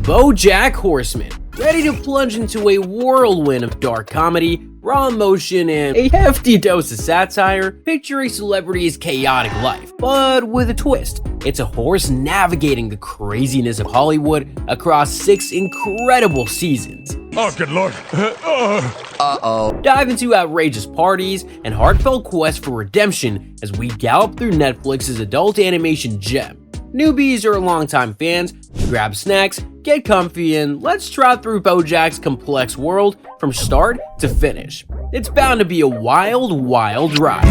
BoJack Horseman, ready to plunge into a whirlwind of dark comedy, raw emotion, and a hefty dose of satire. Picture a celebrity's chaotic life, but with a twist. It's a horse navigating the craziness of Hollywood across 6 incredible seasons. Oh, good lord. Dive into outrageous parties and heartfelt quests for redemption as we gallop through Netflix's adult animation gem. Newbies or longtime fans, grab snacks, get comfy, and let's trot through BoJack's complex world from start to finish. It's bound to be a wild, wild ride.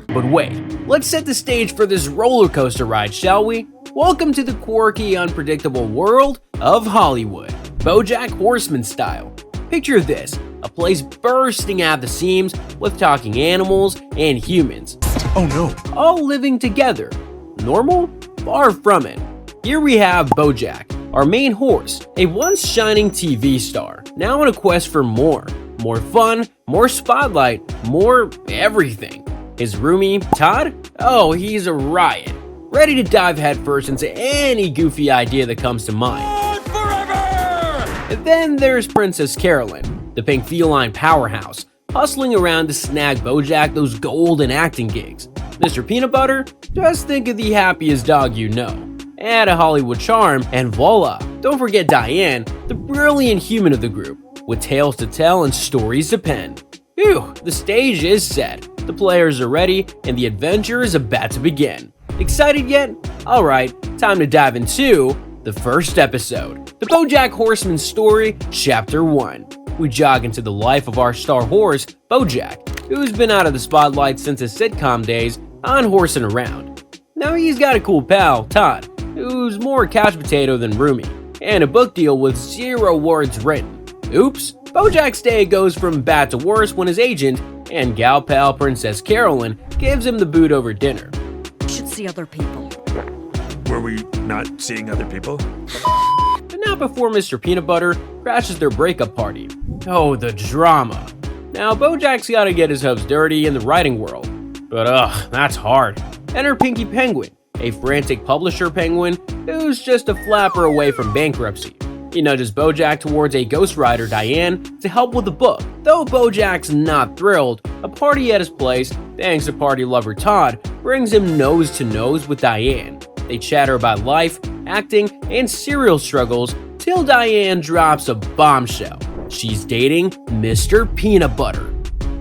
But wait, let's set the stage for this roller coaster ride, shall we? Welcome to the quirky, unpredictable world of Hollywood, BoJack Horseman style. Picture this, a place bursting at the seams with talking animals and humans. Oh no. All living together. Normal? Far from it. Here we have BoJack, our main horse, a once shining TV star, now on a quest for more. More fun, more spotlight, more everything. His roomie, Todd? Oh, he's a riot. Ready to dive headfirst into any goofy idea that comes to mind. Forever! And then there's Princess Carolyn, the pink feline powerhouse, hustling around to snag BoJack those golden acting gigs. Mr. Peanut Butter? Just think of the happiest dog you know. Add a Hollywood charm, and voila! Don't forget Diane, the brilliant human of the group, with tales to tell and stories to pen. Phew, the stage is set, the players are ready, and the adventure is about to begin. Excited yet? Alright, time to dive into the first episode, the BoJack Horseman story, Chapter 1. We jog into the life of our star horse, BoJack, who's been out of the spotlight since his sitcom days on Horsing Around. Now he's got a cool pal, Todd, who's more a couch potato than roomy, and a book deal with 0 words written. Oops, BoJack's day goes from bad to worse when his agent and gal pal Princess Carolyn gives him the boot over dinner. You should see other people. Were we not seeing other people? But not before Mr. Peanut Butter crashes their breakup party. Oh, the drama. Now BoJack's gotta get his hopes dirty in the writing world. But that's hard. Enter Pinky Penguin, a frantic publisher penguin who's just a flapper away from bankruptcy. He nudges BoJack towards a ghostwriter, Diane, to help with the book. Though BoJack's not thrilled, a party at his place, thanks to party lover Todd, brings him nose to nose with Diane. They chatter about life, acting, and serial struggles till Diane drops a bombshell. She's dating Mr. Peanut Butter.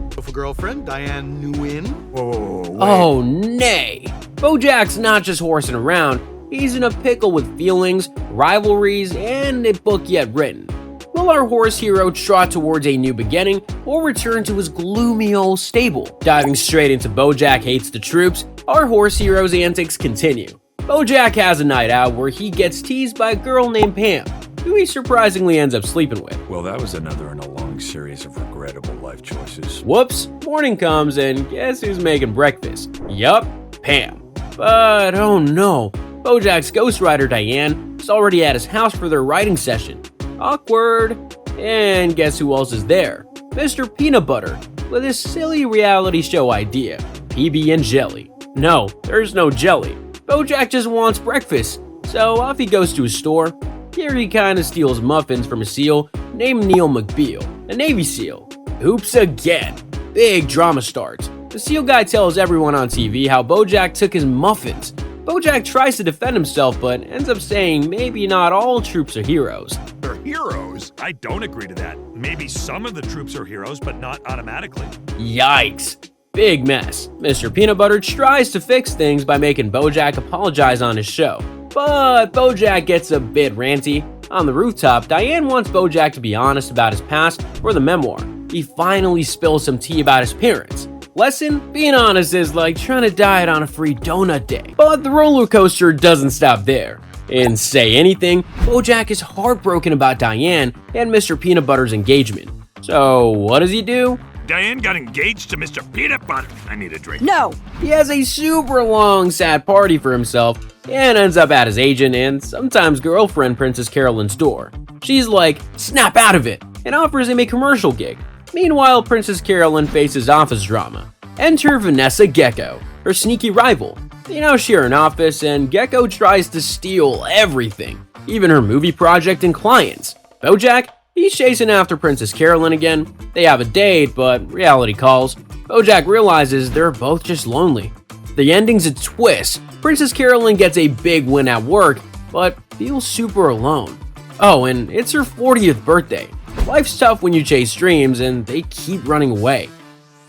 Beautiful girlfriend, Diane Nguyen. Whoa, Oh, nay! BoJack's not just horsing around, he's in a pickle with feelings, rivalries, and a book yet written. Will our horse hero trot towards a new beginning or return to his gloomy old stable? Diving straight into BoJack Hates the Troops, our horse hero's antics continue. BoJack has a night out where he gets teased by a girl named Pam, who he surprisingly ends up sleeping with. Well, that was another in a long series of regrettable life choices. Whoops, morning comes and guess who's making breakfast? Yup, Pam. But oh no, BoJack's ghostwriter Diane is already at his house for their writing session. Awkward. And guess who else is there? Mr. Peanut Butter, with his silly reality show idea, PB and Jelly. No, there's no jelly. BoJack just wants breakfast, so off he goes to his store. Here he kinda steals muffins from a seal named Neil McBeal, a Navy SEAL. Oops again. Big drama starts. The SEAL guy tells everyone on TV how BoJack took his muffins. BoJack tries to defend himself, but ends up saying maybe not all troops are heroes. They're heroes? I don't agree to that. Maybe some of the troops are heroes, but not automatically. Yikes. Big mess. Mr. Peanut Butter tries to fix things by making BoJack apologize on his show. But BoJack gets a bit ranty. On the rooftop, Diane wants BoJack to be honest about his past for the memoir. He finally spills some tea about his parents. Lesson? Being honest is like trying to diet on a free donut day. But the roller coaster doesn't stop there. In Say Anything, BoJack is heartbroken about Diane and Mr. Peanut Butter's engagement. So what does he do? Diane got engaged to Mr. Peanut Butter. I need a drink. No! He has a super long, sad party for himself and ends up at his agent and sometimes girlfriend Princess Carolyn's door. She's like, snap out of it, and offers him a commercial gig. Meanwhile, Princess Carolyn faces office drama. Enter Vanessa Gecko, her sneaky rival. They now share an office, and Gecko tries to steal everything, even her movie project and clients. BoJack, he's chasing after Princess Carolyn again. They have a date, but reality calls. BoJack realizes they're both just lonely. The ending's a twist. Princess Carolyn gets a big win at work, but feels super alone. Oh, and it's her 40th birthday. Life's tough when you chase dreams, and they keep running away.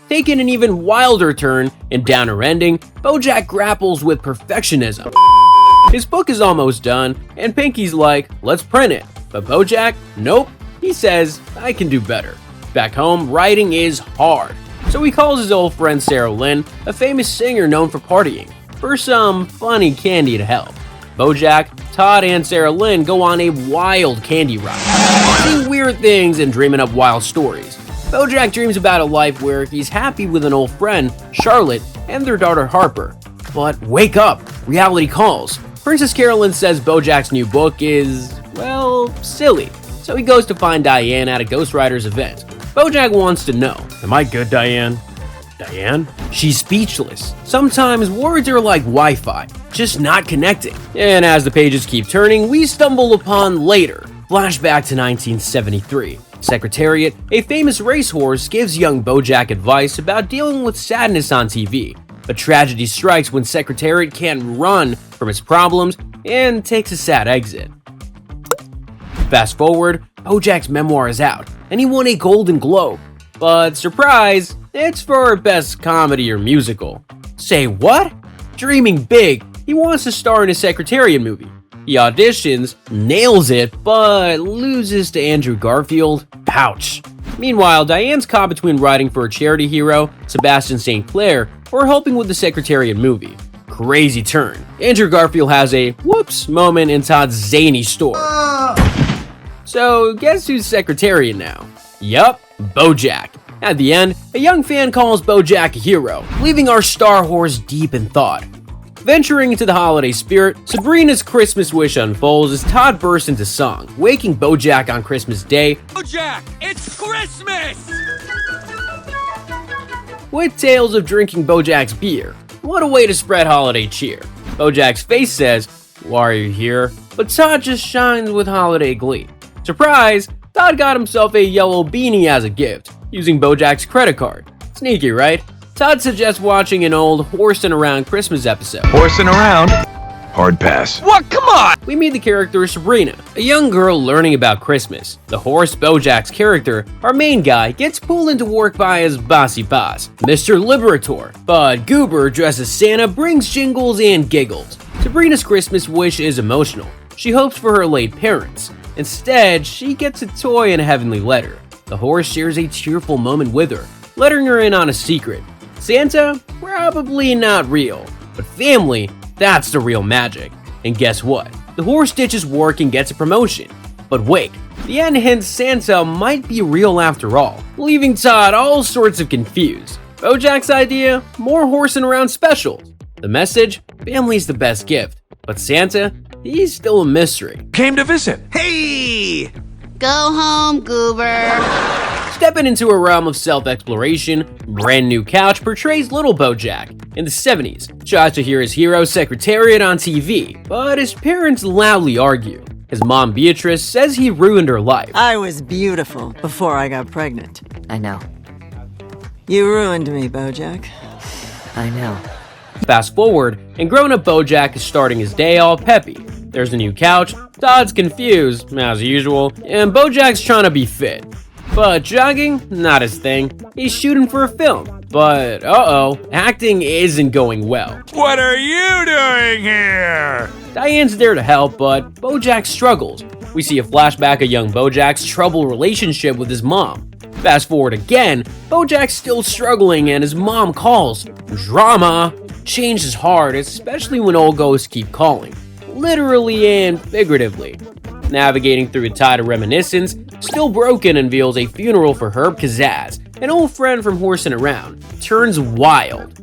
Taking an even wilder turn and downer ending, BoJack grapples with perfectionism. His book is almost done, and Pinky's like, let's print it. But BoJack, nope. He says, I can do better. Back home, writing is hard. So he calls his old friend Sarah Lynn, a famous singer known for partying, for some funny candy to help. BoJack, Todd, and Sarah Lynn go on a wild candy ride, seeing weird things and dreaming up wild stories. BoJack dreams about a life where he's happy with an old friend, Charlotte, and their daughter Harper. But wake up, reality calls. Princess Carolyn says BoJack's new book is, well, silly. So he goes to find Diane at a Ghost Riders event. BoJack wants to know, am I good, Diane? Diane? She's speechless. Sometimes words are like Wi-Fi, just not connecting. And as the pages keep turning, we stumble upon later. Flashback to 1973. Secretariat, a famous racehorse, gives young BoJack advice about dealing with sadness on TV. But tragedy strikes when Secretariat can't run from his problems and takes a sad exit. Fast forward, BoJack's memoir is out, and he won a Golden Globe. But surprise, it's for Best Comedy or Musical. Say what? Dreaming big, he wants to star in a Secretariat movie. He auditions, nails it, but loses to Andrew Garfield. Ouch. Meanwhile, Diane's caught between writing for a charity hero, Sebastian St. Clair, or helping with the Secretariat movie. Crazy turn. Andrew Garfield has a whoops moment in Todd's zany store. So guess who's Secretariat now? Yup, BoJack. At the end, a young fan calls BoJack a hero, leaving our star horse deep in thought. Venturing into the holiday spirit, Sabrina's Christmas wish unfolds as Todd bursts into song, waking BoJack on Christmas Day. BoJack, it's Christmas! With tales of drinking BoJack's beer. What a way to spread holiday cheer. BoJack's face says, why are you here? But Todd just shines with holiday glee. Surprise! Todd got himself a yellow beanie as a gift, using BoJack's credit card. Sneaky, right? Todd suggests watching an old Horsing Around Christmas episode. Horsing around? Hard pass. What? Come on! We meet the character Sabrina, a young girl learning about Christmas. The horse, BoJack's character, our main guy, gets pulled into work by his bossy boss, Mr. Liberator. But Goober, dressed as Santa, brings jingles and giggles. Sabrina's Christmas wish is emotional. She hopes for her late parents. Instead, she gets a toy and a heavenly letter. The horse shares a tearful moment with her, letting her in on a secret. Santa? Probably not real. But family? That's the real magic. And guess what? The horse ditches work and gets a promotion. But wait, the end hints Santa might be real after all, leaving Todd all sorts of confused. BoJack's idea? More horsing around specials. The message? Family's the best gift. But Santa? He's still a mystery. Came to visit. Hey! Go home, Goober. Stepping into a realm of self-exploration, Brand New Couch portrays little BoJack. In the 70s, tries to hear his hero Secretariat on TV, but his parents loudly argue. His mom Beatrice says he ruined her life. I was beautiful before I got pregnant. I know. You ruined me, BoJack. I know. Fast forward, and grown-up BoJack is starting his day all peppy. There's a new couch, Todd's confused, as usual, and BoJack's trying to be fit. But jogging, not his thing. He's shooting for a film. But uh-oh, acting isn't going well. What are you doing here? Diane's there to help, but BoJack struggles. We see a flashback of young BoJack's troubled relationship with his mom. Fast forward again, BoJack's still struggling and his mom calls. Drama! Change is hard, especially when old ghosts keep calling. Literally and figuratively. Navigating through a tide of reminiscence, Still Broken unveils a funeral for Herb Kazaz, an old friend from Horsing Around. Turns wild.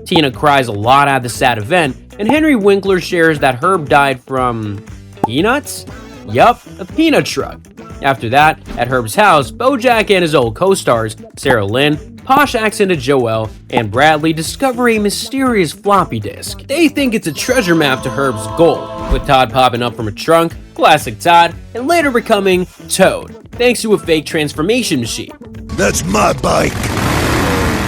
Tina cries a lot at the sad event, and Henry Winkler shares that Herb died from peanuts? Yup, a peanut truck. After that, at Herb's house, BoJack and his old co-stars, Sarah Lynn, posh accented Joelle and Bradley discover a mysterious floppy disk. They think it's a treasure map to Herb's gold, with Todd popping up from a trunk, classic Todd, and later becoming Toad, thanks to a fake transformation machine. That's my bike.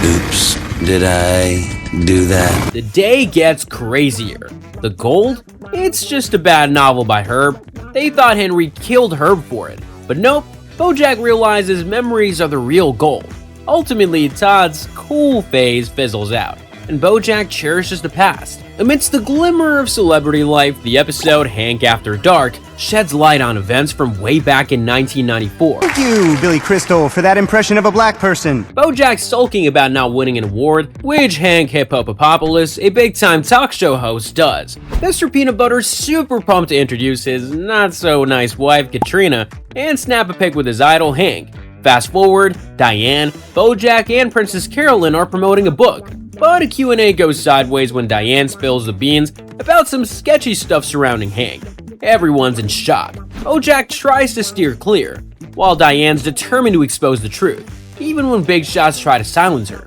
Oops, did I do that? The day gets crazier. The gold? It's just a bad novel by Herb. They thought Henry killed Herb for it, but nope, BoJack realizes memories are the real gold. Ultimately, Todd's cool phase fizzles out, and BoJack cherishes the past. Amidst the glimmer of celebrity life, the episode Hank After Dark sheds light on events from way back in 1994. Thank you, Billy Crystal, for that impression of a black person. BoJack sulking about not winning an award, which Hank Hippopopopoulos, a big-time talk show host, does. Mr. Peanut Butter's super pumped to introduce his not-so-nice wife, Katrina, and snap a pic with his idol, Hank. Fast forward, Diane, BoJack, and Princess Carolyn are promoting a book, but a Q&A goes sideways when Diane spills the beans about some sketchy stuff surrounding Hank. Everyone's in shock. BoJack tries to steer clear, while Diane's determined to expose the truth, even when big shots try to silence her.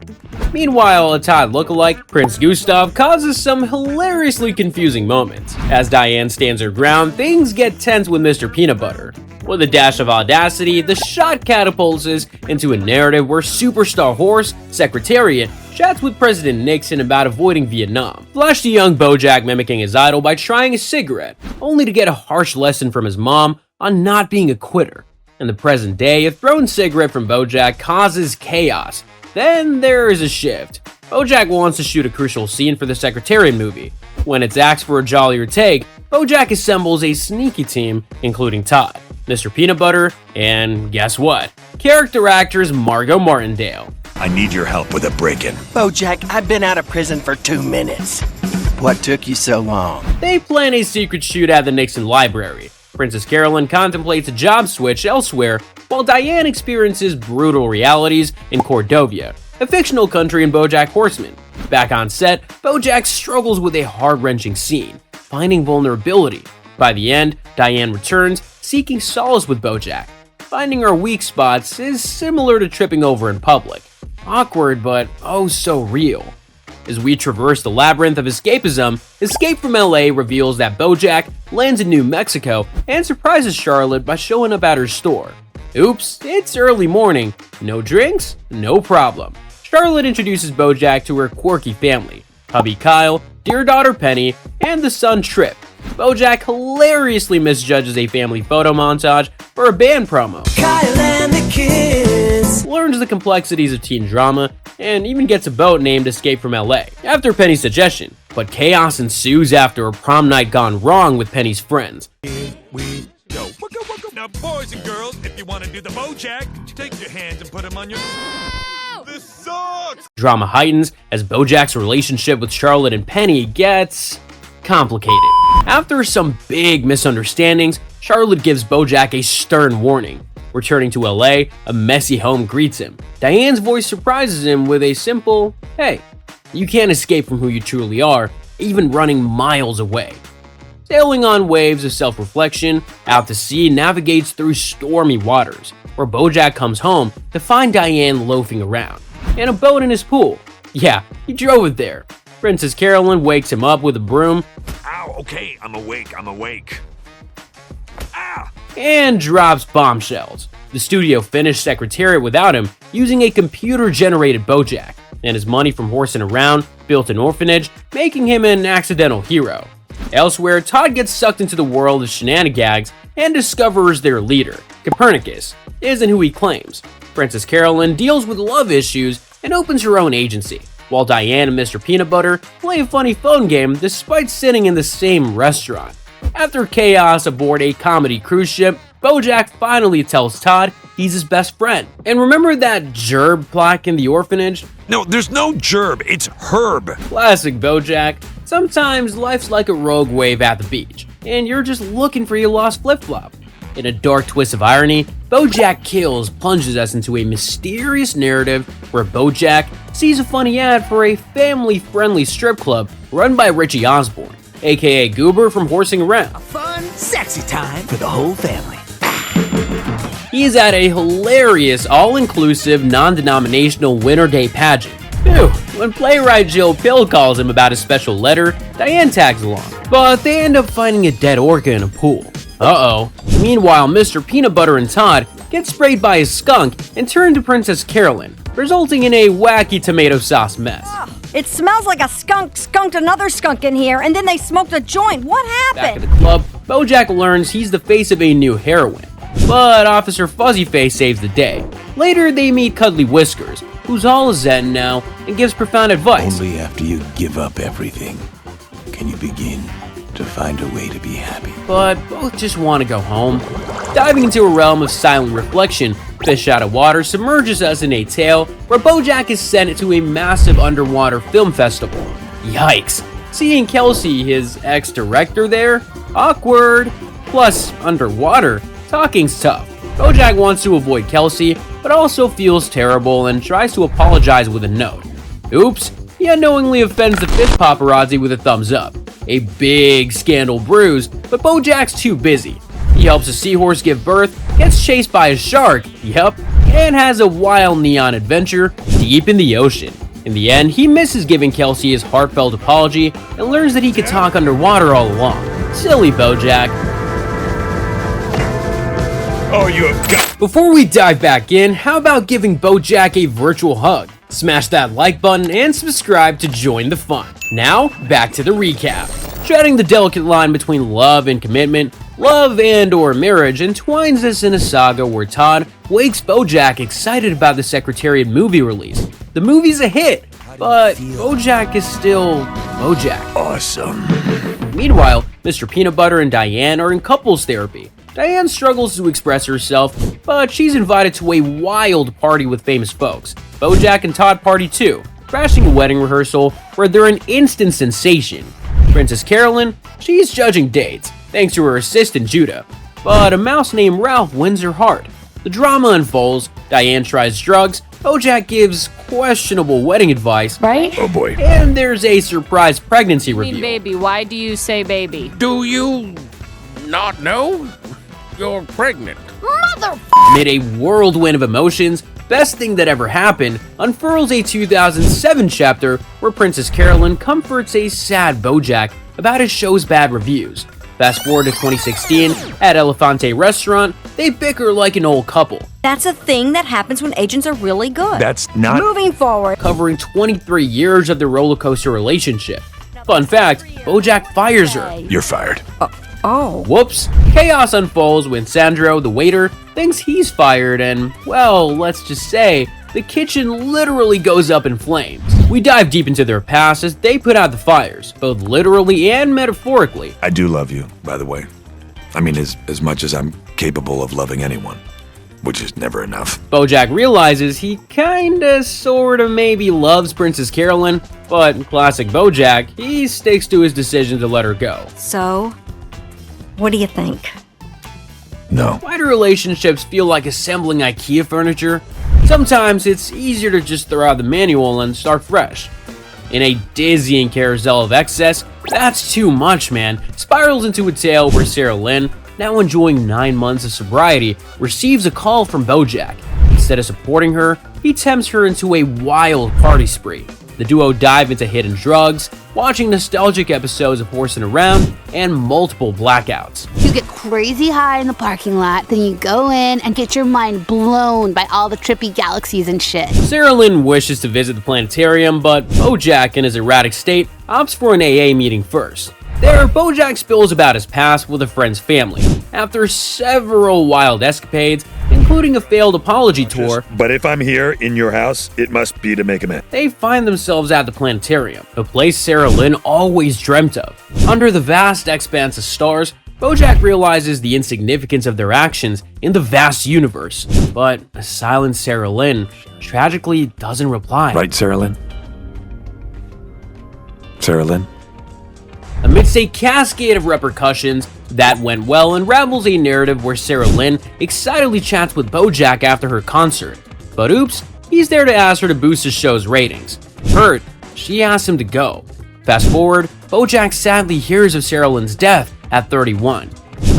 Meanwhile, a Todd lookalike, Prince Gustav, causes some hilariously confusing moments. As Diane stands her ground, things get tense with Mr. Peanut Butter. With a dash of audacity, the shot catapults us into a narrative where Superstar Horse, Secretariat, chats with President Nixon about avoiding Vietnam. Flash the young BoJack mimicking his idol by trying a cigarette, only to get a harsh lesson from his mom on not being a quitter. In the present day, a thrown cigarette from BoJack causes chaos. Then there is a shift. BoJack wants to shoot a crucial scene for the Secretariat movie. When it's asked for a jollier take, BoJack assembles a sneaky team, including Todd, Mr. Peanut Butter, and guess what? Character actors Margot Martindale. I need your help with a break-in. BoJack, I've been out of prison for 2 minutes. What took you so long? They plan a secret shoot at the Nixon Library. Princess Carolyn contemplates a job switch elsewhere, while Diane experiences brutal realities in Cordovia, a fictional country in BoJack Horseman. Back on set, BoJack struggles with a heart-wrenching scene, finding vulnerability. By the end, Diane returns, seeking solace with BoJack. Finding our weak spots is similar to tripping over in public. Awkward, but oh so real. As we traverse the labyrinth of escapism, Escape from LA reveals that BoJack lands in New Mexico and surprises Charlotte by showing up at her store. Oops, it's early morning. No drinks? No problem. Charlotte introduces BoJack to her quirky family, hubby Kyle, dear daughter Penny, and the son Trip. BoJack hilariously misjudges a family photo montage for a band promo. Kyle and the kids. Learns the complexities of teen drama, and even gets a boat named Escape from LA, after Penny's suggestion. But chaos ensues after a prom night gone wrong with Penny's friends. We go. Now, boys and girls, if you want to do the BoJack, take your hands and put them on your... This sucks! Drama heightens as BoJack's relationship with Charlotte and Penny gets complicated. After some big misunderstandings, Charlotte gives BoJack a stern warning. Returning to LA, a messy home greets him. Diane's voice surprises him with a simple, "Hey, you can't escape from who you truly are, even running miles away." Sailing on waves of self-reflection, Out to Sea navigates through stormy waters, where BoJack comes home to find Diane loafing around, and a boat in his pool. Yeah, he drove it there. Princess Carolyn wakes him up with a broom. Ow, okay, I'm awake. Ah! And drops bombshells. The studio finished Secretariat without him, using a computer-generated BoJack, and his money from horsing around built an orphanage, making him an accidental hero. Elsewhere, Todd gets sucked into the world of shenanigans and discovers their leader, Copernicus, isn't who he claims. Princess Carolyn deals with love issues and opens her own agency, while Diane and Mr. Peanut Butter play a funny phone game despite sitting in the same restaurant. After chaos aboard a comedy cruise ship, BoJack finally tells Todd he's his best friend. And remember that gerb plaque in the orphanage? No, there's no gerb, it's Herb. Classic BoJack. Sometimes life's like a rogue wave at the beach, and you're just looking for your lost flip-flop. In a dark twist of irony, BoJack Kills plunges us into a mysterious narrative where BoJack sees a funny ad for a family-friendly strip club run by Richie Osborne, aka Goober from Horsing Around. Fun, sexy time for the whole family. He is at a hilarious, all-inclusive, non-denominational Winter Day pageant. Phew, when playwright Jill Pill calls him about his special letter, Diane tags along. But they end up finding a dead orca in a pool. Uh-oh. Meanwhile, Mr. Peanut Butter and Todd get sprayed by a skunk and turn to Princess Carolyn, resulting in a wacky tomato sauce mess. It smells like a skunk skunked another skunk in here, and then they smoked a joint. What Back at happened? the club, BoJack learns he's the face of a new heroine, but Officer Fuzzyface saves the day. Later, they meet Cuddly Whiskers, who's all zen now and gives profound advice. Only after you give up everything can you begin to find a way to be happy. But both just want to go home. Diving into a realm of silent reflection, Fish Out of Water submerges us in a tale where BoJack is sent to a massive underwater film festival. Yikes! Seeing Kelsey, his ex-director there? Awkward! Plus, underwater, talking's tough. BoJack wants to avoid Kelsey, but also feels terrible and tries to apologize with a note. Oops, he unknowingly offends the fish paparazzi with a thumbs up. A big scandal brews, but BoJack's too busy. He helps a seahorse give birth, gets chased by a shark, yup, and has a wild neon adventure deep in the ocean. In the end, he misses giving Kelsey his heartfelt apology and learns that he could talk underwater all along. Silly BoJack. Oh, you have got... Before we dive back in, how about giving BoJack a virtual hug? Smash that like button and subscribe to join the fun. Now, back to the recap. Treading the delicate line between love and commitment, love and or marriage entwines us in a saga where Todd wakes BoJack excited about the Secretariat movie release. The movie's a hit, but BoJack is still BoJack. Awesome. Meanwhile, Mr. Peanut Butter and Diane are in couples therapy. Diane struggles to express herself, but she's invited to a wild party with famous folks. BoJack and Todd party too, crashing a wedding rehearsal where they're an instant sensation. Princess Carolyn, she's judging dates, thanks to her assistant Judah. But a mouse named Ralph wins her heart. The drama unfolds, Diane tries drugs, BoJack gives questionable wedding advice, Right? Oh boy. and there's a surprise pregnancy I mean, reveal. baby, why do you say baby? Do you not know? You're pregnant. Amid a whirlwind of emotions, Best Thing That Ever Happened unfurls a 2007 chapter where Princess Carolyn comforts a sad BoJack about his show's bad reviews. Fast forward to 2016, at Elefante Restaurant, they bicker like an old couple, That's a thing that happens when agents are really good. That's not... Moving forward. covering 23 years of their roller coaster relationship. Fun fact, BoJack fires her. You're fired. Oh. Whoops! Chaos unfolds when Sandro, the waiter, thinks he's fired and, well, let's just say, the kitchen literally goes up in flames. We dive deep into their past as they put out the fires, both literally and metaphorically. I do love you, by the way. I mean, as much as I'm capable of loving anyone, which is never enough. BoJack realizes he kinda, sorta, maybe loves Princess Carolyn, but classic BoJack, he sticks to his decision to let her go. So, what do you think? No. Why do relationships feel like assembling IKEA furniture? Sometimes it's easier to just throw out the manual and start fresh. In a dizzying carousel of excess, that's too much, man. Spirals into a tale where Sarah Lynn, now enjoying 9 months of sobriety, receives a call from BoJack. Instead of supporting her, he tempts her into a wild party spree. The duo dive into hidden drugs, watching nostalgic episodes of Horsing Around, and multiple blackouts. You get crazy high in the parking lot, then you go in and get your mind blown by all the trippy galaxies and shit. Sarah Lynn wishes to visit the planetarium, but BoJack, in his erratic state, opts for an AA meeting first. There, BoJack spills about his past with a friend's family. After several wild escapades, including a failed apology tour, But if I'm here in your house, it must be to make amends. they find themselves at the planetarium, a place Sarah Lynn always dreamt of. Under the vast expanse of stars, BoJack realizes the insignificance of their actions in the vast universe. But a silent Sarah Lynn tragically doesn't reply. Right, Sarah Lynn? Sarah Lynn? Amidst a cascade of repercussions, That Went Well unravels a narrative where Sarah Lynn excitedly chats with BoJack after her concert. But oops, he's there to ask her to boost his show's ratings. Hurt, she asks him to go. Fast forward, BoJack sadly hears of Sarah Lynn's death at 31.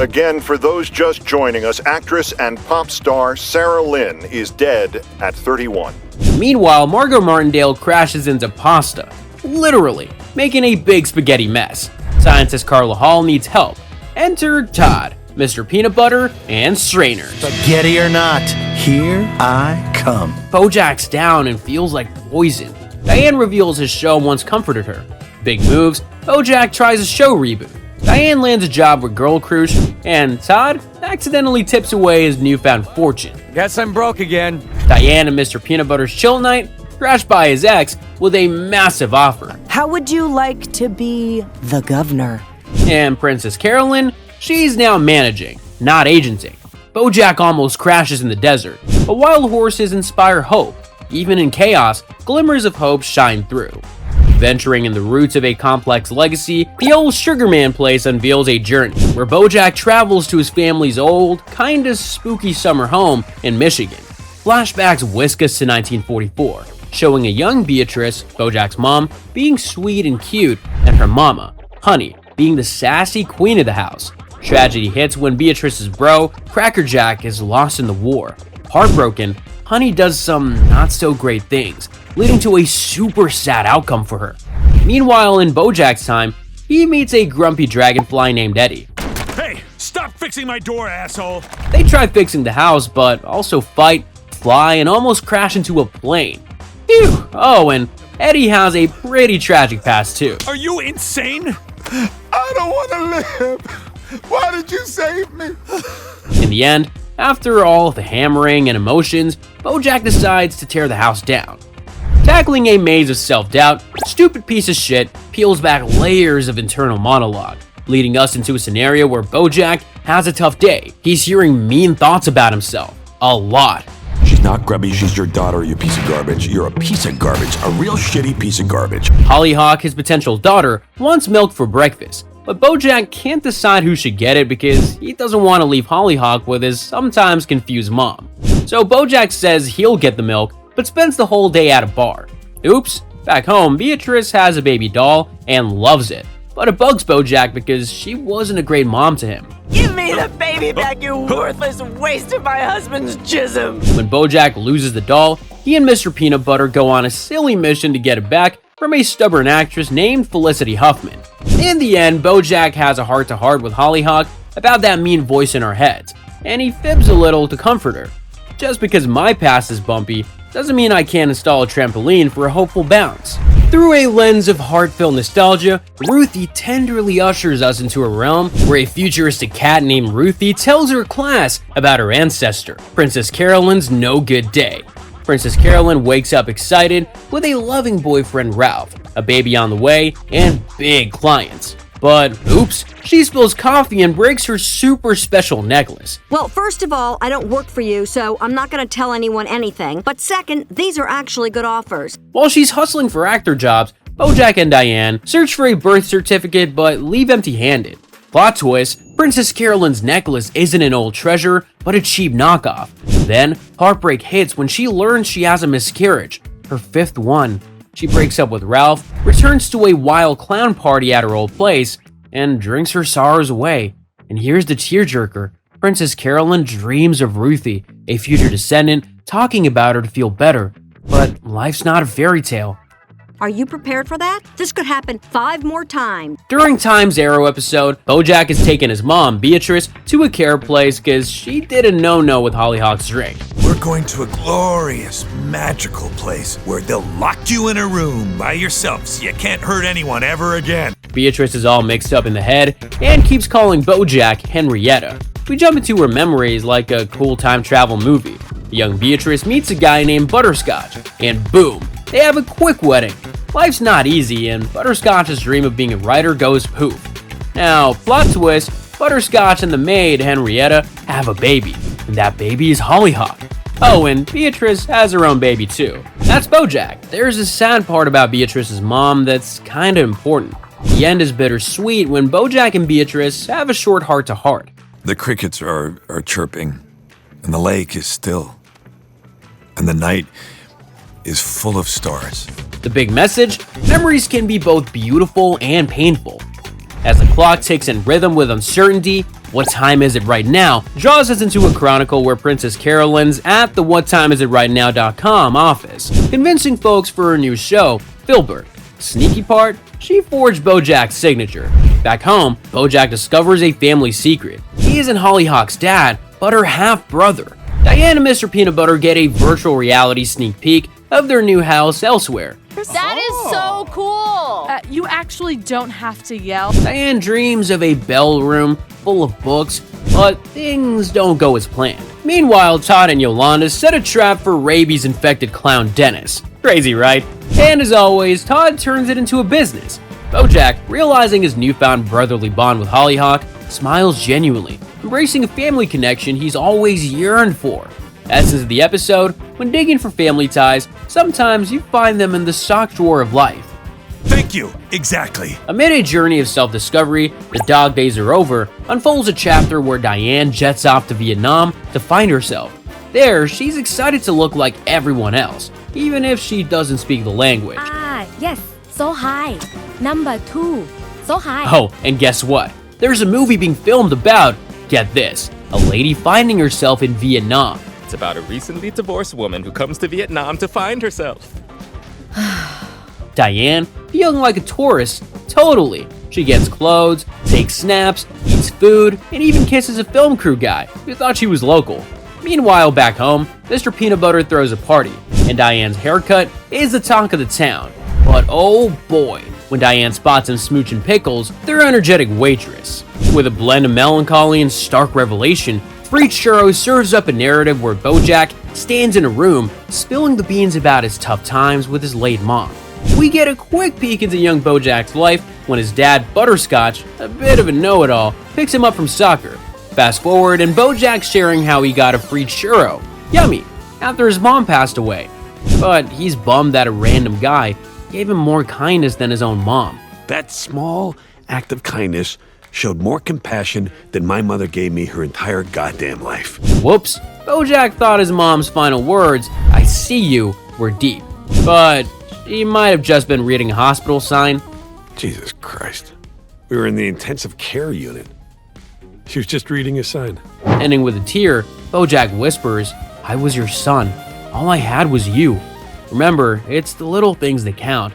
Again, for those just joining us, actress and pop star Sarah Lynn is dead at 31. Meanwhile, Margot Martindale crashes into pasta, literally, making a big spaghetti mess. Scientist Carla Hall needs help. Enter Todd, Mr. Peanut Butter, and Strainer. Spaghetti or not, here I come. BoJack's down and feels like poison. Diane reveals his show once comforted her. Big moves, BoJack tries a show reboot. Diane lands a job with Girl Cruise, and Todd accidentally tips away his newfound fortune. Guess I'm broke again. Diane and Mr. Peanut Butter's chill night, crashed by his ex with a massive offer. How would you like to be the governor? And Princess Carolyn, she's now managing, not agenting. BoJack almost crashes in the desert, but wild horses inspire hope. Even in chaos, glimmers of hope shine through. Venturing in the roots of a complex legacy, the old Sugarman place unveils a journey where BoJack travels to his family's old, kinda spooky summer home in Michigan. Flashbacks whisk us to 1944, showing a young Beatrice, BoJack's mom, being sweet and cute, and her mama, Honey, being the sassy queen of the house. Tragedy hits when Beatrice's bro, Cracker Jack, is lost in the war. Heartbroken, Honey does some not-so-great things, leading to a super sad outcome for her. Meanwhile, in BoJack's time, he meets a grumpy dragonfly named Eddie. Hey, stop fixing my door, asshole! They try fixing the house, but also fight, fly, and almost crash into a plane. Phew! Oh, and Eddie has a pretty tragic past too. Are you insane? I don't want to live! Why did you save me? In the end, after all the hammering and emotions, BoJack decides to tear the house down. Tackling a maze of self-doubt, stupid piece of shit peels back layers of internal monologue, leading us into a scenario where BoJack has a tough day. He's hearing mean thoughts about himself. A lot. She's not grubby, she's your daughter, you piece of garbage. You're a piece of garbage, a real shitty piece of garbage. Hollyhock, his potential daughter, wants milk for breakfast, but BoJack can't decide who should get it because he doesn't want to leave Hollyhock with his sometimes confused mom. So BoJack says he'll get the milk, but spends the whole day at a bar. Oops, back home, Beatrice has a baby doll and loves it, but it bugs BoJack because she wasn't a great mom to him. Give me the baby back, you worthless waste of my husband's jism! When BoJack loses the doll, he and Mr. Peanut Butter go on a silly mission to get it back from a stubborn actress named Felicity Huffman. In the end, BoJack has a heart-to-heart with Hollyhock about that mean voice in our heads, and he fibs a little to comfort her. Just because my past is bumpy doesn't mean I can't install a trampoline for a hopeful bounce. Through a lens of heartfelt nostalgia, Ruthie tenderly ushers us into a realm where a futuristic cat named Ruthie tells her class about her ancestor, Princess Carolyn's no good day. Princess Carolyn wakes up excited with a loving boyfriend Ralph, a baby on the way, and big clients. But oops, she spills coffee and breaks her super special necklace. Well, first of all, I don't work for you, so I'm not going to tell anyone anything. But second, these are actually good offers. While she's hustling for actor jobs, BoJack and Diane search for a birth certificate but leave empty-handed. Plot twist, Princess Carolyn's necklace isn't an old treasure, but a cheap knockoff. Then, heartbreak hits when she learns she has a miscarriage, her 5th one. She breaks up with Ralph, returns to a wild clown party at her old place, and drinks her sorrows away. And here's the tearjerker. Princess Carolyn dreams of Ruthie, a future descendant, talking about her to feel better. But life's not a fairy tale. Are you prepared for that? This could happen 5 more times. During Time's Arrow episode, BoJack has taken his mom, Beatrice, to a care place because she did a no-no with Hollyhock's drink. We're going to a glorious, magical place where they'll lock you in a room by yourself so you can't hurt anyone ever again. Beatrice is all mixed up in the head and keeps calling BoJack Henrietta. We jump into her memories like a cool time travel movie. Young Beatrice meets a guy named Butterscotch, and boom, they have a quick wedding. Life's not easy, and Butterscotch's dream of being a writer goes poof. Now, plot twist, Butterscotch and the maid, Henrietta, have a baby, and that baby is Hollyhock. Oh, and Beatrice has her own baby too. That's BoJack. There's a sad part about Beatrice's mom that's kinda important. The end is bittersweet when BoJack and Beatrice have a short heart-to-heart. The crickets are chirping, and the lake is still, and the night is full of stars. The big message? Memories can be both beautiful and painful. As the clock ticks in rhythm with uncertainty, What Time Is It Right Now draws us into a chronicle where Princess Carolyn's at the whattimeisitRightNow.com office, convincing folks for her new show, Filbert. Sneaky part, she forged BoJack's signature. Back home, BoJack discovers a family secret. He isn't Hollyhock's dad, but her half-brother. Diane and Mr. Peanut Butter get a virtual reality sneak peek of their new house elsewhere. That is so cool! You actually don't have to yell. Diane dreams of a bell room full of books, but things don't go as planned. Meanwhile, Todd and Yolanda set a trap for rabies-infected clown Dennis. Crazy, right? And as always, Todd turns it into a business. BoJack, realizing his newfound brotherly bond with Hollyhock, smiles genuinely, embracing a family connection he's always yearned for. Essence of the episode, when digging for family ties, sometimes you find them in the sock drawer of life. Thank you, exactly. Amid a journey of self-discovery, The Dog Days Are Over unfolds a chapter where Diane jets off to Vietnam to find herself. There, she's excited to look like everyone else, even if she doesn't speak the language. Yes, so high. Number 2, so high. Oh, and guess what? There's a movie being filmed about, get this, a lady finding herself in Vietnam. It's about a recently divorced woman who comes to Vietnam to find herself. Diane, feeling like a tourist, totally. She gets clothes, takes snaps, eats food, and even kisses a film crew guy who thought she was local. Meanwhile, back home, Mr. Peanut Butter throws a party, and Diane's haircut is the talk of the town. But oh boy, when Diane spots him smooching pickles, their energetic waitress. With a blend of melancholy and stark revelation, Free Churro serves up a narrative where BoJack stands in a room, spilling the beans about his tough times with his late mom. We get a quick peek into young BoJack's life when his dad, Butterscotch, a bit of a know-it-all, picks him up from soccer. Fast forward, and BoJack's sharing how he got a free churro, yummy, after his mom passed away. But he's bummed that a random guy gave him more kindness than his own mom. That small act of kindness showed more compassion than my mother gave me her entire goddamn life. Whoops, BoJack thought his mom's final words, "I see you," were deep. But she might have just been reading a hospital sign. Jesus Christ. We were in the intensive care unit. She was just reading a sign. Ending with a tear, BoJack whispers, "I was your son. All I had was you." Remember, it's the little things that count.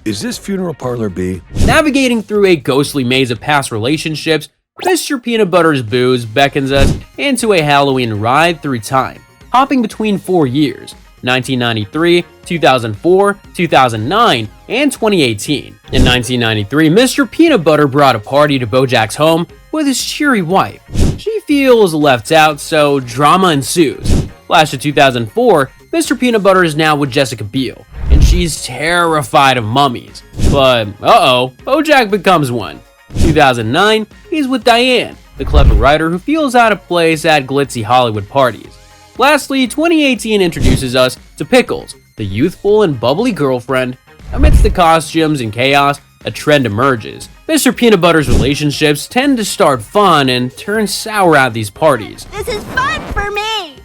Is this funeral parlor B? Navigating through a ghostly maze of past relationships, Mr. Peanut Butter's booze beckons us into a Halloween ride through time, hopping between 4 years, 1993, 2004, 2009, and 2018. In 1993, Mr. Peanut Butter brought a party to BoJack's home with his cheery wife. She feels left out, so drama ensues. Flash to 2004, Mr. Peanut Butter is now with Jessica Biel, and she's terrified of mummies. But, BoJack becomes one. 2009, he's with Diane, the clever writer who feels out of place at glitzy Hollywood parties. Lastly, 2018 introduces us to Pickles, the youthful and bubbly girlfriend. Amidst the costumes and chaos, a trend emerges. Mr. Peanut Butter's relationships tend to start fun and turn sour at these parties. This is fun for me!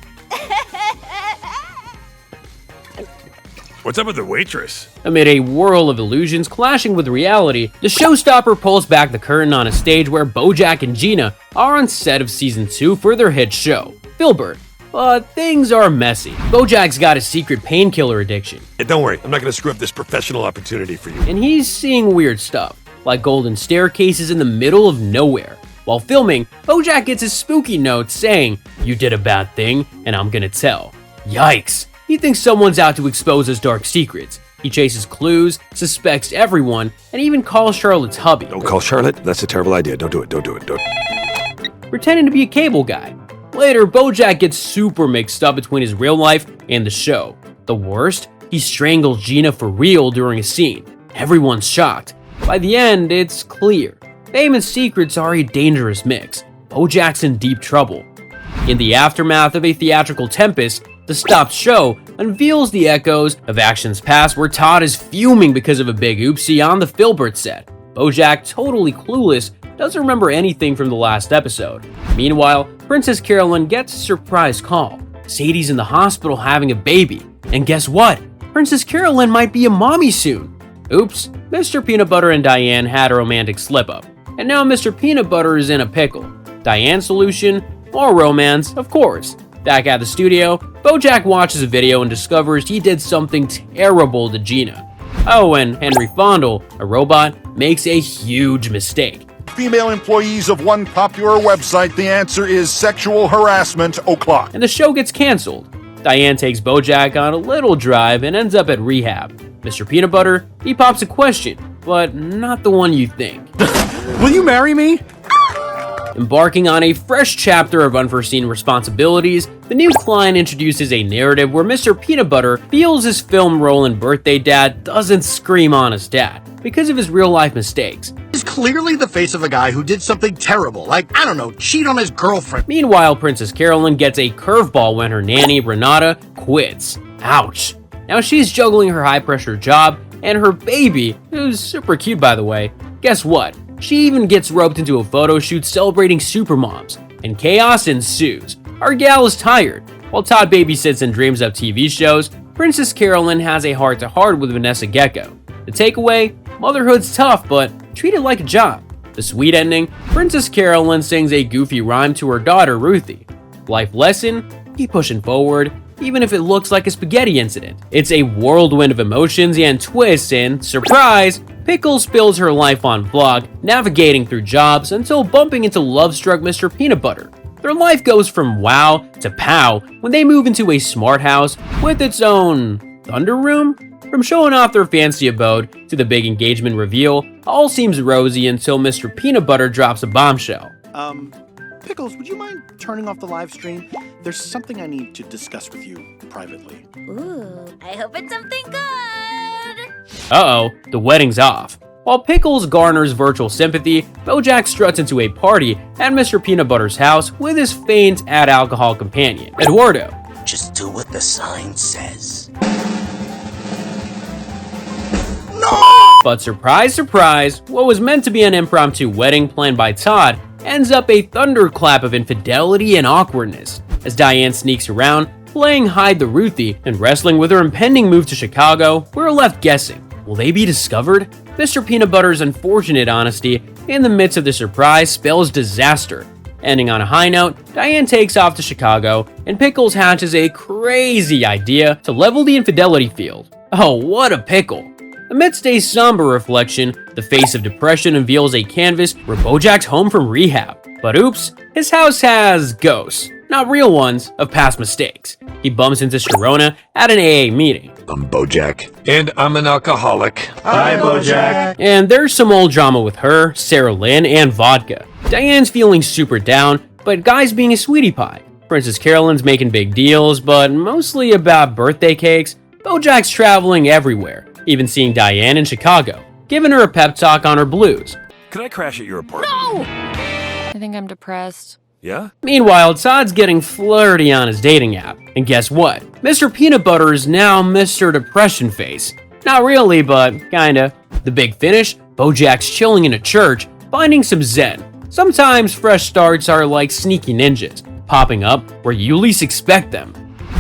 What's up with the waitress? Amid a whirl of illusions clashing with reality, the showstopper pulls back the curtain on a stage where BoJack and Gina are on set of season 2 for their hit show, Filbert. But things are messy. BoJack's got a secret painkiller addiction. Hey, don't worry, I'm not gonna screw up this professional opportunity for you. And he's seeing weird stuff, like golden staircases in the middle of nowhere. While filming, BoJack gets a spooky note saying, "You did a bad thing, and I'm gonna tell." Yikes! He thinks someone's out to expose his dark secrets. He chases clues, suspects everyone, and even calls Charlotte's hubby. Don't call Charlotte, that's a terrible idea. Don't do it, don't do it, don't. Pretending to be a cable guy. Later, BoJack gets super mixed up between his real life and the show. The worst? He strangles Gina for real during a scene. Everyone's shocked. By the end, it's clear. Fame and secrets are a dangerous mix. BoJack's in deep trouble. In the aftermath of a theatrical tempest, the stopped show unveils the echoes of actions past where Todd is fuming because of a big oopsie on the Filbert set. BoJack, totally clueless, doesn't remember anything from the last episode. Meanwhile, Princess Carolyn gets a surprise call. Sadie's in the hospital having a baby. And guess what? Princess Carolyn might be a mommy soon. Oops, Mr. Peanut Butter and Diane had a romantic slip-up, and now Mr. Peanut Butter is in a pickle. Diane's solution? More romance, of course. Back at the studio, BoJack watches a video and discovers he did something terrible to Gina. Oh, and Henry Fondle, a robot, makes a huge mistake. Female employees of one popular website, the answer is sexual harassment o'clock. And the show gets canceled. Diane takes BoJack on a little drive and ends up at rehab. Mr. Peanut Butter, he pops a question, but not the one you think. Will you marry me? Embarking on a fresh chapter of unforeseen responsibilities, the new client introduces a narrative where Mr. Peanut Butter feels his film role in Birthday Dad doesn't scream on his dad because of his real-life mistakes. He's clearly the face of a guy who did something terrible, like, I don't know, cheat on his girlfriend. Meanwhile, Princess Carolyn gets a curveball when her nanny, Renata, quits. Ouch. Now she's juggling her high-pressure job and her baby, who's super cute by the way. Guess what? She even gets roped into a photo shoot celebrating supermoms, and chaos ensues. Our gal is tired. While Todd babysits and dreams up TV shows, Princess Carolyn has a heart-to-heart with Vanessa Gecko. The takeaway? Motherhood's tough, but treat it like a job. The sweet ending? Princess Carolyn sings a goofy rhyme to her daughter, Ruthie. Life lesson? Keep pushing forward, even if it looks like a spaghetti incident. It's a whirlwind of emotions and twists, and surprise, Pickles spills her life on vlog, navigating through jobs until bumping into love-struck Mr. Peanut Butter. Their life goes from wow to pow when they move into a smart house with its own thunder room. From showing off their fancy abode to the big engagement reveal, all seems rosy until Mr. Peanut Butter drops a bombshell. Pickles, would you mind turning off the live stream? There's something I need to discuss with you privately. Ooh, I hope it's something good. Uh-oh, the wedding's off. While Pickles garners virtual sympathy, BoJack struts into a party at Mr. Peanut Butter's house with his faint add-alcohol companion, Eduardo. Just do what the sign says. But surprise, surprise, what was meant to be an impromptu wedding planned by Todd ends up a thunderclap of infidelity and awkwardness. As Diane sneaks around, playing hide the Ruthie and wrestling with her impending move to Chicago, we're left guessing. Will they be discovered? Mr. Peanut Butter's unfortunate honesty in the midst of the surprise spells disaster. Ending on a high note, Diane takes off to Chicago, and Pickles hatches a crazy idea to level the infidelity field. Oh, what a pickle! Amidst a somber reflection, the face of depression unveils a canvas where BoJack's home from rehab. But oops, his house has ghosts, not real ones, of past mistakes. He bumps into Sharona at an AA meeting. I'm BoJack. And I'm an alcoholic. Hi, BoJack. And there's some old drama with her, Sarah Lynn, and vodka. Diane's feeling super down, but Guy's being a sweetie pie. Princess Carolyn's making big deals, but mostly about birthday cakes. BoJack's traveling everywhere, even seeing Diane in Chicago, giving her a pep talk on her blues. Could I crash at your apartment? No! I think I'm depressed. Yeah? Meanwhile, Todd's getting flirty on his dating app. And guess what? Mr. Peanut Butter is now Mr. Depression Face. Not really, but kinda. The big finish? BoJack's chilling in a church, finding some zen. Sometimes fresh starts are like sneaky ninjas, popping up where you least expect them.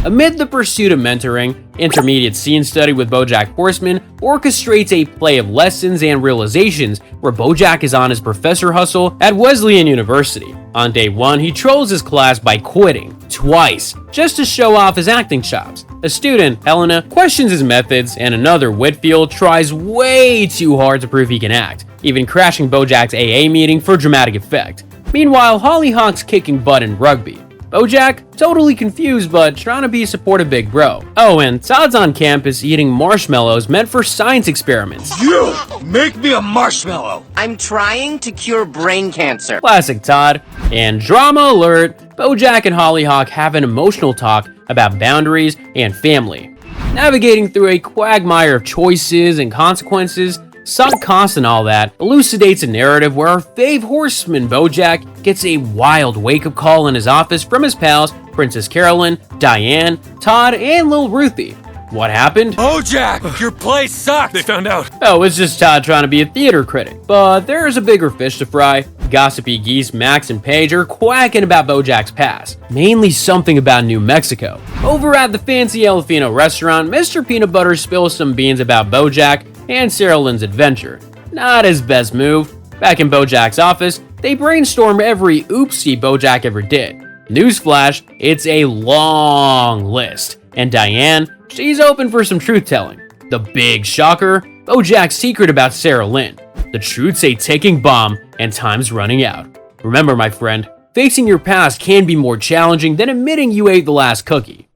Amid the pursuit of mentoring, intermediate scene study with BoJack Horseman orchestrates a play of lessons and realizations where BoJack is on his professor hustle at Wesleyan University. On day one, he trolls his class by quitting, twice, just to show off his acting chops. A student, Helena, questions his methods, and another, Whitfield, tries way too hard to prove he can act, even crashing BoJack's AA meeting for dramatic effect. Meanwhile, Hollyhock's kicking butt in rugby. BoJack, totally confused but trying to be a supportive big bro. Oh, and Todd's on campus eating marshmallows meant for science experiments. You! Make me a marshmallow! I'm trying to cure brain cancer. Classic Todd. And drama alert, BoJack and Hollyhock have an emotional talk about boundaries and family. Navigating through a quagmire of choices and consequences, sunk costs and all that, elucidates a narrative where our fave horseman BoJack gets a wild wake-up call in his office from his pals Princess Carolyn, Diane, Todd, and Lil Ruthie. What happened? BoJack, your play sucked! They found out. Oh, it's just Todd trying to be a theater critic. But there's a bigger fish to fry. Gossipy geese Max and Paige are quacking about BoJack's past, mainly something about New Mexico. Over at the fancy El Fino restaurant, Mr. Peanut Butter spills some beans about BoJack, and Sarah Lynn's adventure. Not his best move. Back in BoJack's office, they brainstorm every oopsie BoJack ever did. Newsflash, it's a long list. And Diane, she's open for some truth-telling. The big shocker, BoJack's secret about Sarah Lynn. The truth's a ticking bomb, and time's running out. Remember, my friend, facing your past can be more challenging than admitting you ate the last cookie.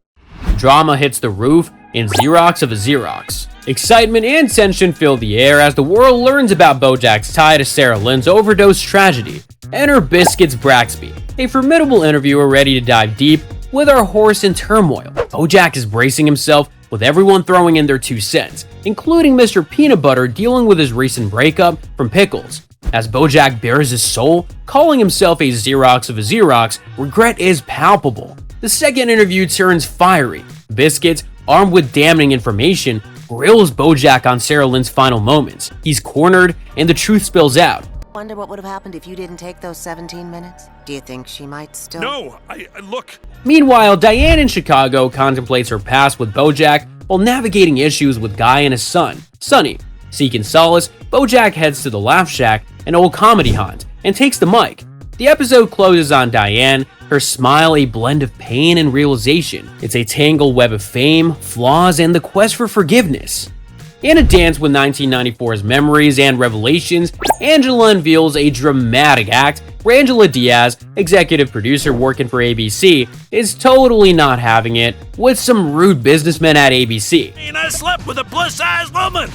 Drama hits the roof in Xerox of a Xerox. Excitement and tension fill the air as the world learns about BoJack's tie to Sarah Lynn's overdose tragedy. Enter Biscuits Braxby, a formidable interviewer ready to dive deep with our horse in turmoil. BoJack is bracing himself with everyone throwing in their 2 cents, including Mr. Peanut Butter dealing with his recent breakup from Pickles. As BoJack bears his soul, calling himself a Xerox of a Xerox, regret is palpable. The second interview turns fiery. Biscuits, armed with damning information, grills BoJack on Sarah Lynn's final moments. He's cornered, and the truth spills out. Wonder what would have happened if you didn't take those 17 minutes? Do you think she might still... No, look. Meanwhile, Diane in Chicago contemplates her past with BoJack while navigating issues with Guy and his son, Sonny. Seeking solace, BoJack heads to the Laugh Shack, an old comedy haunt, and takes the mic. The episode closes on Diane, her smile a blend of pain and realization. It's a tangled web of fame, flaws, and the quest for forgiveness. In a dance with 1994's memories and revelations, Angela unveils a dramatic act where Angela Diaz, executive producer working for ABC, is totally not having it with some rude businessmen at ABC. And I slept with a plus-size woman!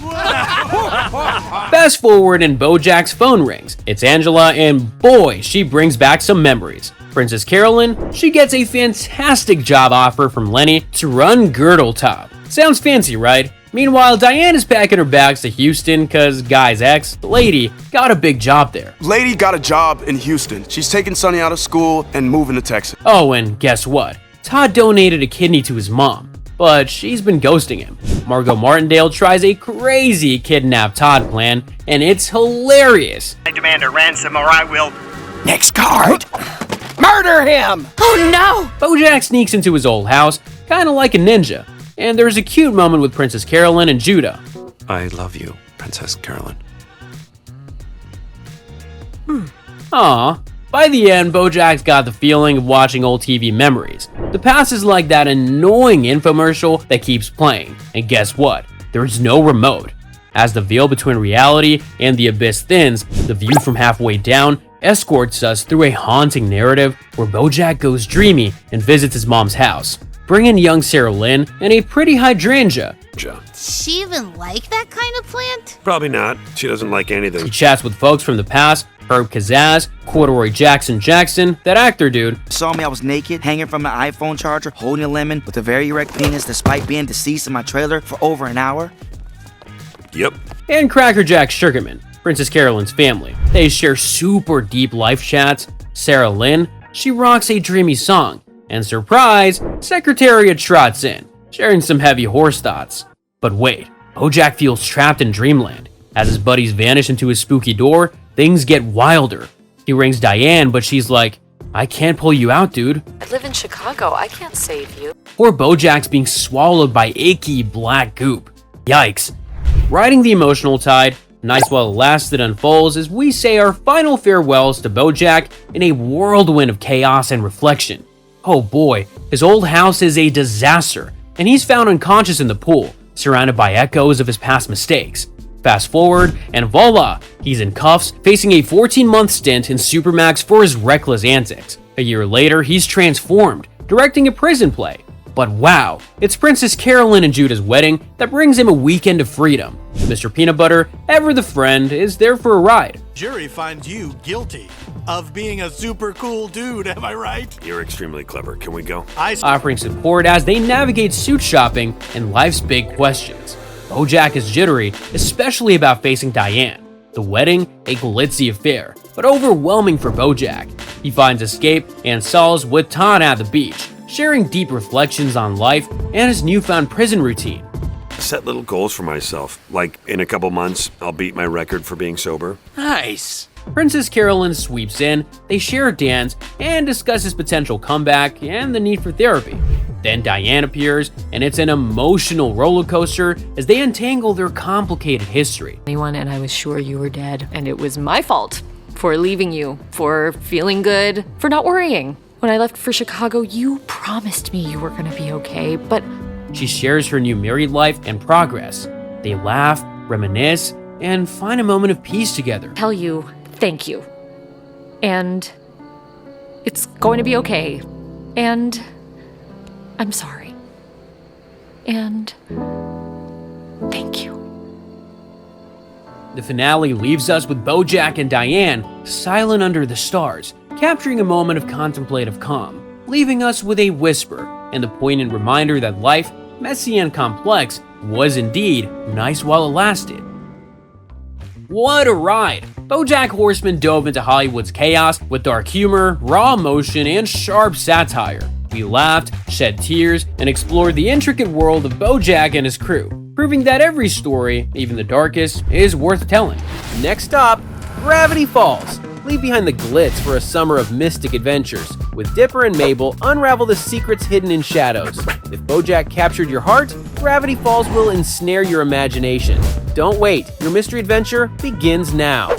Fast forward and BoJack's phone rings. It's Angela, and boy, she brings back some memories. Princess Carolyn, she gets a fantastic job offer from Lenny to run Girdle Top. Sounds fancy, right? Meanwhile, Diane is packing her bags to Houston cause Guy's ex, Lady, got a big job there. Lady got a job in Houston. She's taking Sonny out of school and moving to Texas. Oh, and guess what? Todd donated a kidney to his mom, but she's been ghosting him. Margot Martindale tries a crazy kidnap Todd plan, and it's hilarious. I demand a ransom or I will... Next card! Murder him! Oh no! BoJack sneaks into his old house, kinda like a ninja. And there's a cute moment with Princess Carolyn and Judah. I love you, Princess Carolyn. Aw. By the end, BoJack's got the feeling of watching old TV memories. The past is like that annoying infomercial that keeps playing. And guess what? There's no remote. As the veil between reality and the abyss thins, the view from halfway down escorts us through a haunting narrative where BoJack goes dreamy and visits his mom's house, bringing young Sarah Lynn and a pretty hydrangea. Does she even like that kind of plant? Probably not. She doesn't like anything. He chats with folks from the past, Herb Kazaz, Corduroy Jackson, that actor dude. Saw me, I was naked, hanging from an iPhone charger, holding a lemon with a very erect penis despite being deceased in my trailer for over an hour. Yep. And Crackerjack Sugarman, Princess Carolyn's family. They share super deep life chats. Sarah Lynn, she rocks a dreamy song. And surprise, Secretariat trots in, sharing some heavy horse thoughts. But wait, BoJack feels trapped in dreamland. As his buddies vanish into his spooky door, things get wilder. He rings Diane, but she's like, I can't pull you out, dude. I live in Chicago. I can't save you. Poor BoJack's being swallowed by icky black goop. Yikes. Riding the emotional tide, nice while it lasts, it unfolds as we say our final farewells to BoJack in a whirlwind of chaos and reflection. Oh boy, his old house is a disaster, and he's found unconscious in the pool, surrounded by echoes of his past mistakes. Fast forward, and voila, he's in cuffs, facing a 14-month stint in Supermax for his reckless antics. A year later, he's transformed, directing a prison play. But wow, it's Princess Carolyn and Judah's wedding that brings him a weekend of freedom. Mr. Peanut Butter, ever the friend, is there for a ride. Jury finds you guilty of being a super cool dude, am I right? You're extremely clever. Can we go? Offering support as they navigate suit shopping and life's big questions. BoJack is jittery, especially about facing Diane. The wedding, a glitzy affair, but overwhelming for BoJack. He finds escape and solace with Todd at the beach, sharing deep reflections on life and his newfound prison routine. Set little goals for myself, like in a couple months, I'll beat my record for being sober. Nice. Princess Carolyn sweeps in, they share a dance, and discuss his potential comeback and the need for therapy. Then Diane appears, and it's an emotional roller coaster as they untangle their complicated history. And I was sure you were dead, and it was my fault for leaving you, for feeling good, for not worrying. When I left for Chicago, you promised me you were gonna be okay, but... She shares her new married life and progress. They laugh, reminisce, and find a moment of peace together. Tell you, thank you. And it's going to be okay. And I'm sorry. And thank you. The finale leaves us with BoJack and Diane silent under the stars, capturing a moment of contemplative calm, leaving us with a whisper and the poignant reminder that life, messy and complex, was indeed nice while it lasted. What a ride! BoJack Horseman dove into Hollywood's chaos with dark humor, raw emotion, and sharp satire. We laughed, shed tears, and explored the intricate world of BoJack and his crew, proving that every story, even the darkest, is worth telling. Next up, Gravity Falls. Leave behind the glitz for a summer of mystic adventures, with Dipper and Mabel unravel the secrets hidden in shadows. If BoJack captured your heart, Gravity Falls will ensnare your imagination. Don't wait, your mystery adventure begins now.